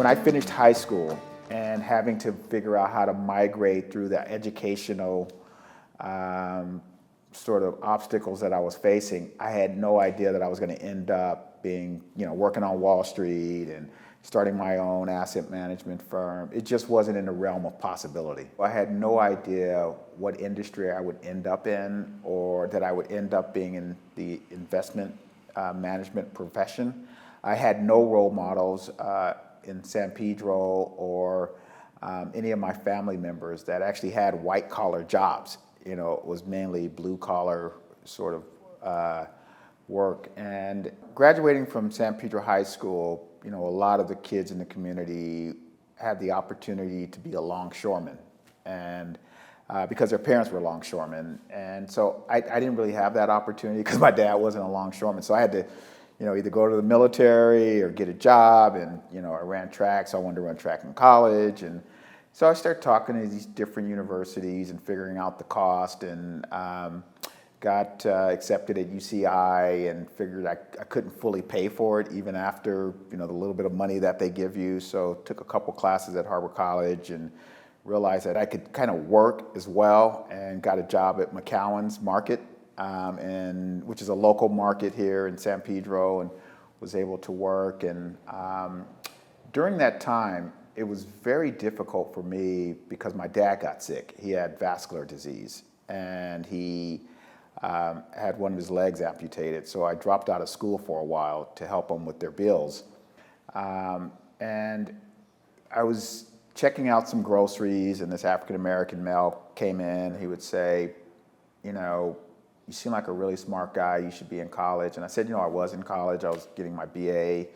When I finished high school and having to figure out how to migrate through the educational sort of obstacles that I was facing, I had no idea that I was going to end up being, working on Wall Street and starting my own asset management firm. It just wasn't in the realm of possibility. I had no idea what industry I would end up in, or that I would end up being in the investment management profession. I had no role models in San Pedro or any of my family members that actually had white collar jobs. It was mainly blue collar sort of work. And graduating from San Pedro High School, a lot of the kids in the community had the opportunity to be a longshoreman, and because their parents were longshoremen. And so I didn't really have that opportunity because my dad wasn't a longshoreman. So I had to, either go to the military or get a job. And, I ran track, so I wanted to run track in college. And so I started talking to these different universities and figuring out the cost, and got accepted at UCI, and figured I couldn't fully pay for it even after the little bit of money that they give you. So took a couple classes at Harvard College and realized that I could kind of work as well, and got a job at McCowan's market, which is a local market here in San Pedro, and was able to work. And during that time, it was very difficult for me because my dad got sick. He had vascular disease, and he had one of his legs amputated. So I dropped out of school for a while to help them with their bills. And I was checking out some groceries, and this African-American male came in. He would say, you seem like a really smart guy. You should be in college. And I said, I was in college. I was getting my BA.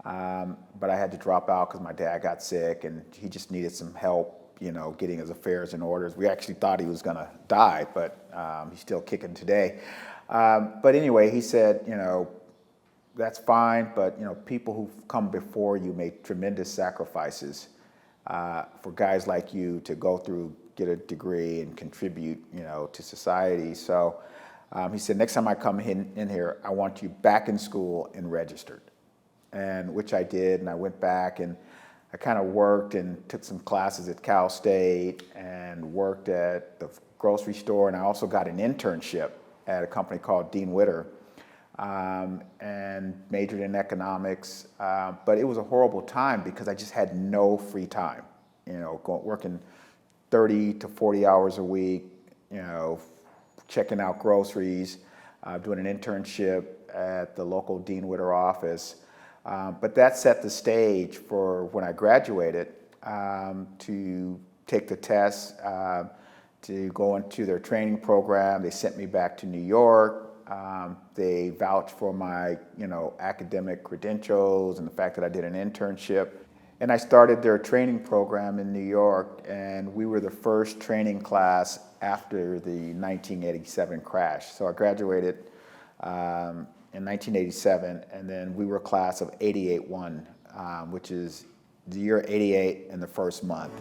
But I had to drop out because my dad got sick, and he just needed some help, getting his affairs in order. We actually thought he was going to die, but he's still kicking today. But anyway, he said, that's fine, but people who've come before you made tremendous sacrifices for guys like you to go through, get a degree, and contribute, to society. So he said, next time I come in here, I want you back in school and registered. And which I did, and I went back, and I kind of worked and took some classes at Cal State, and worked at the grocery store, and I also got an internship at a company called Dean Witter, and majored in economics. But it was a horrible time because I just had no free time, working 30 to 40 hours a week, checking out groceries, doing an internship at the local Dean Witter office. But that set the stage for when I graduated to take the test, to go into their training program. They sent me back to New York. They vouched for my, academic credentials and the fact that I did an internship. And I started their training program in New York, and we were the first training class after the 1987 crash. So I graduated in 1987, and then we were a class of 88-1, which is the year 88 in the first month.